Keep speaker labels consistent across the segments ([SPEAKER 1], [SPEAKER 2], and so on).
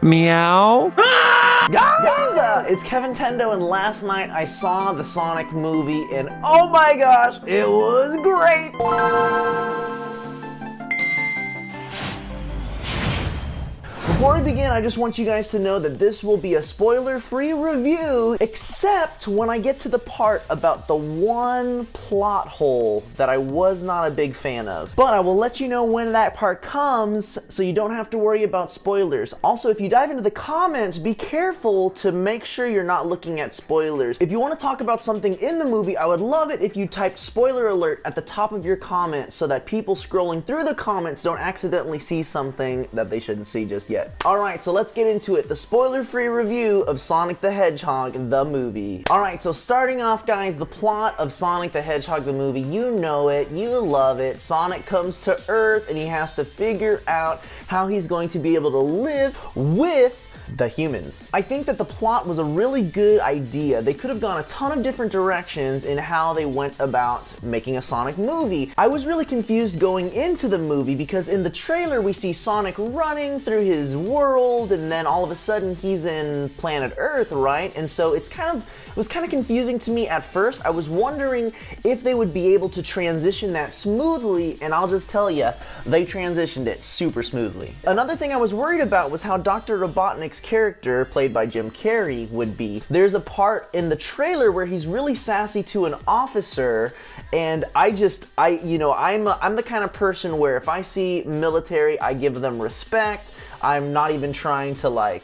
[SPEAKER 1] Meow?
[SPEAKER 2] Guys, it's Kevintendo, and last night I saw the Sonic movie, and oh my gosh, it was great! Before we begin, I just want you guys to know that this will be a spoiler-free review, except when I get to the part about the one plot hole that I was not a big fan of. But I will let you know when that part comes, so you don't have to worry about spoilers. Also, if you dive into the comments, be careful to make sure you're not looking at spoilers. If you want to talk about something in the movie, I would love it if you typed spoiler alert at the top of your comment so that people scrolling through the comments don't accidentally see something that they shouldn't see just yet. Alright, so let's get into it. The spoiler-free review of Sonic the Hedgehog, the movie. Alright, so starting off, guys, the plot of Sonic the Hedgehog, the movie, you know it, you love it. Sonic comes to Earth and he has to figure out how he's going to be able to live with the humans. I think that the plot was a really good idea. They could have gone a ton of different directions in how they went about making a Sonic movie. I was really confused going into the movie because in the trailer we see Sonic running through his world and then all of a sudden he's in planet Earth, right? And so it was kind of confusing to me at first. I was wondering if they would be able to transition that smoothly, and I'll just tell you, they transitioned it super smoothly. Another thing I was worried about was how Dr. Robotnik's character, played by Jim Carrey, would be. There's a part in the trailer where he's really sassy to an officer, and I'm the kind of person where if I see military, I give them respect. I'm not even trying to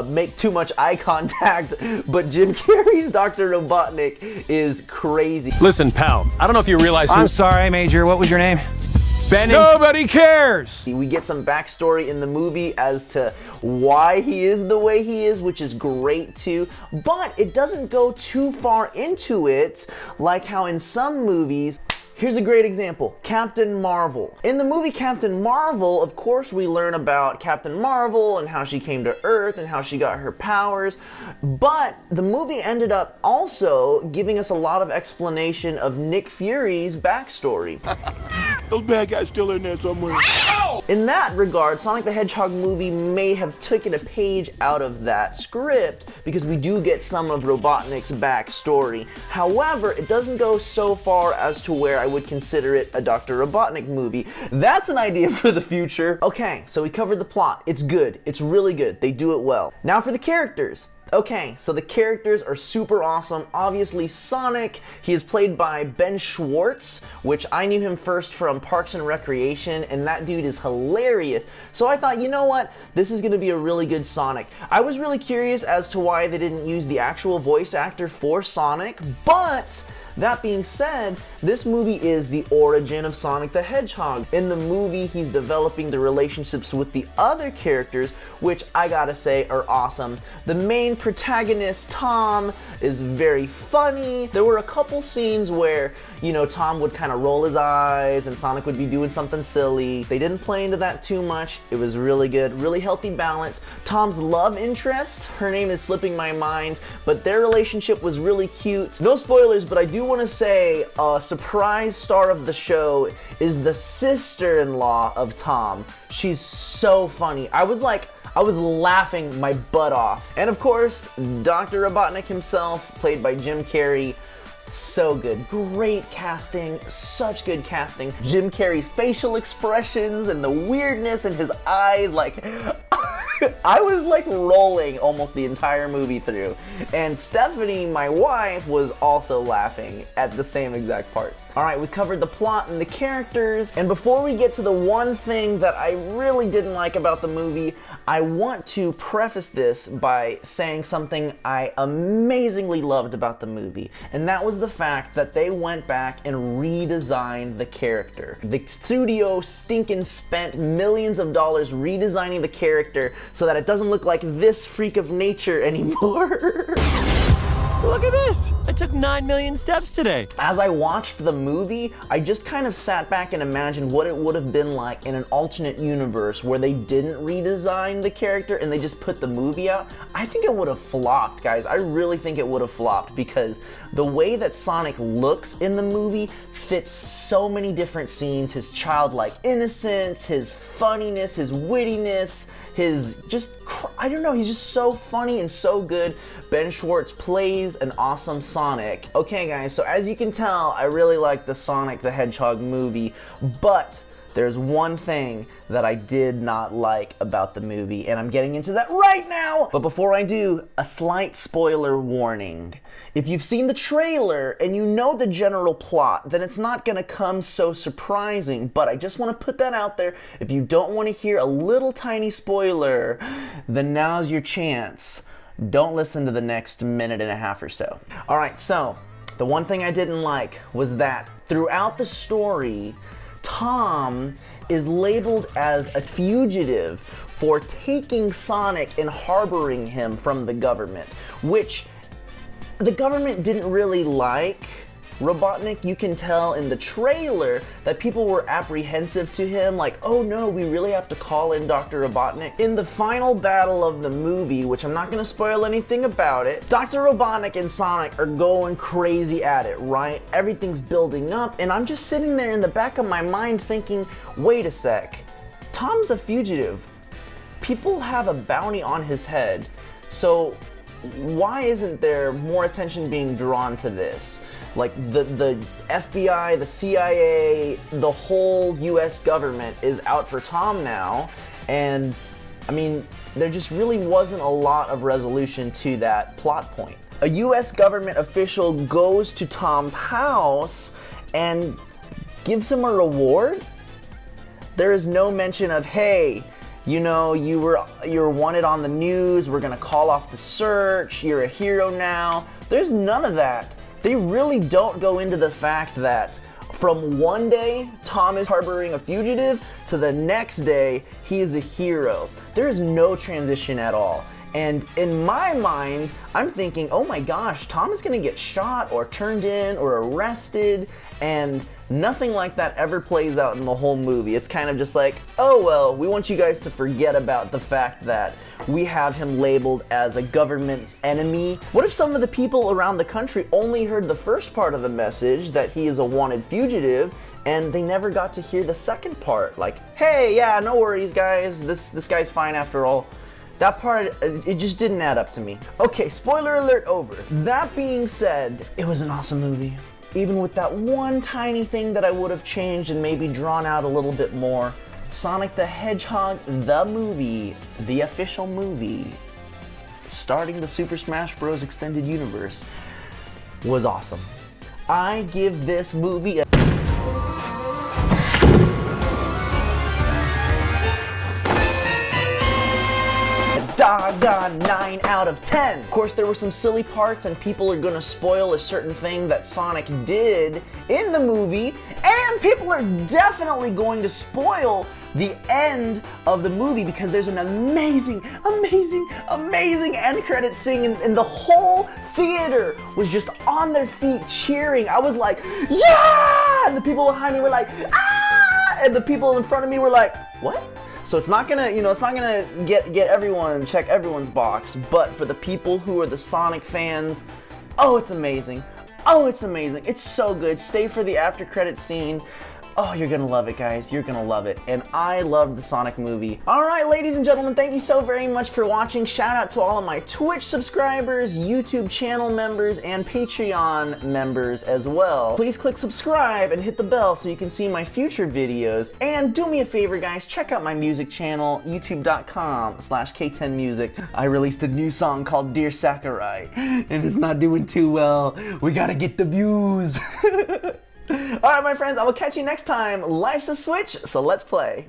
[SPEAKER 2] make too much eye contact, but Jim Carrey's Dr. Robotnik is crazy.
[SPEAKER 1] Listen, pal, I don't know if you realize
[SPEAKER 3] I'm sorry, Major. What was your name?
[SPEAKER 1] Benny. Nobody cares!
[SPEAKER 2] We get some backstory in the movie as to why he is the way he is, which is great too, but it doesn't go too far into it like how in some movies. Here's a great example, Captain Marvel. In the movie Captain Marvel, of course we learn about Captain Marvel and how she came to Earth and how she got her powers, but the movie ended up also giving us a lot of explanation of Nick Fury's backstory.
[SPEAKER 4] Those bad guys still in there somewhere.
[SPEAKER 2] In that regard, Sonic the Hedgehog movie may have taken a page out of that script because we do get some of Robotnik's backstory. However, it doesn't go so far as to where I would consider it a Dr. Robotnik movie. That's an idea for the future. Okay, so we covered the plot. It's good. It's really good. They do it well. Now for the characters. Okay, so the characters are super awesome. Obviously, Sonic, he is played by Ben Schwartz, which I knew him first from Parks and Recreation, and that dude is hilarious. So I thought, you know what? This is gonna be a really good Sonic. I was really curious as to why they didn't use the actual voice actor for Sonic, but that being said, this movie is the origin of Sonic the Hedgehog. In the movie, he's developing the relationships with the other characters, which I gotta say are awesome. The main protagonist, Tom, is very funny. There were a couple scenes where, Tom would kind of roll his eyes and Sonic would be doing something silly. They didn't play into that too much. It was really good, really healthy balance. Tom's love interest, her name is slipping my mind, but their relationship was really cute. No spoilers, but I do want to say a surprise star of the show is the sister-in-law of Tom. She's so funny. I was laughing my butt off. And of course, Dr. Robotnik himself, played by Jim Carrey. So good. Great casting. Such good casting. Jim Carrey's facial expressions and the weirdness in his eyes, I was rolling almost the entire movie through. And Stephanie, my wife, was also laughing at the same exact parts. Alright, we covered the plot and the characters, and before we get to the one thing that I really didn't like about the movie, I want to preface this by saying something I amazingly loved about the movie, and that was the fact that they went back and redesigned the character. The studio stinking spent millions of dollars redesigning the character so that it doesn't look like this freak of nature anymore.
[SPEAKER 5] Look at this! I took 9 million steps today.
[SPEAKER 2] As I watched the movie, I just kind of sat back and imagined what it would have been like in an alternate universe where they didn't redesign the character and they just put the movie out. I think it would have flopped, guys. I really think it would have flopped because the way that Sonic looks in the movie fits so many different scenes. His childlike innocence, his funniness, his wittiness, his just, I don't know, he's just so funny and so good. Ben Schwartz plays an awesome Sonic. Okay guys, so as you can tell, I really like the Sonic the Hedgehog movie, but there's one thing that I did not like about the movie, and I'm getting into that right now! But before I do, a slight spoiler warning. If you've seen the trailer and you know the general plot, then it's not gonna come so surprising, but I just wanna put that out there. If you don't wanna hear a little tiny spoiler, then now's your chance. Don't listen to the next minute and a half or so. Alright, so, the one thing I didn't like was that throughout the story, Tom is labeled as a fugitive for taking Sonic and harboring him from the government, which the government didn't really like. Robotnik, you can tell in the trailer that people were apprehensive to him, like, oh no, we really have to call in Dr. Robotnik. In the final battle of the movie, which I'm not gonna spoil anything about it, Dr. Robotnik and Sonic are going crazy at it, right? Everything's building up, and I'm just sitting there in the back of my mind thinking, wait a sec, Tom's a fugitive. People have a bounty on his head, so why isn't there more attention being drawn to this? Like the FBI, the CIA, the whole US government is out for Tom now, and I mean, there just really wasn't a lot of resolution to that plot point. A US government official goes to Tom's house and gives him a reward? There is no mention of, hey, you know, you're wanted on the news, we're gonna call off the search, you're a hero now. There's none of that. They really don't go into the fact that from one day Tom is harboring a fugitive to the next day he is a hero. There is no transition at all. And in my mind, I'm thinking, oh my gosh, Tom is gonna get shot or turned in or arrested, and nothing like that ever plays out in the whole movie. It's kind of just like, oh well, we want you guys to forget about the fact that we have him labeled as a government enemy. What if some of the people around the country only heard the first part of the message, that he is a wanted fugitive, and they never got to hear the second part? Like, hey, yeah, no worries guys, this guy's fine after all. That part, it just didn't add up to me. Okay, spoiler alert over. That being said, it was an awesome movie. Even with that one tiny thing that I would have changed and maybe drawn out a little bit more, Sonic the Hedgehog, the movie, the official movie, starting the Super Smash Bros. Extended Universe, was awesome. I give this movie a doggone 9 out of 10. Of course, there were some silly parts and people are gonna spoil a certain thing that Sonic did in the movie, and people are definitely going to spoil the end of the movie because there's an amazing end credit scene, and the whole theater was just on their feet cheering. I was like, yeah! And the people behind me were like, ah! And the people in front of me were like, what? So it's not gonna, it's not gonna check everyone's box, but for the people who are the Sonic fans, oh, it's amazing. Oh, it's amazing. It's so good. Stay for the after credit scene. Oh, you're gonna love it, guys. You're gonna love it. And I love the Sonic movie. All right, ladies and gentlemen, thank you so very much for watching. Shout out to all of my Twitch subscribers, YouTube channel members, and Patreon members as well. Please click subscribe and hit the bell so you can see my future videos. And do me a favor, guys, check out my music channel, youtube.com/K10music. I released a new song called Dear Sakurai, and it's not doing too well. We gotta get the views. Alright, my friends, I will catch you next time. Life's a Switch, so let's play.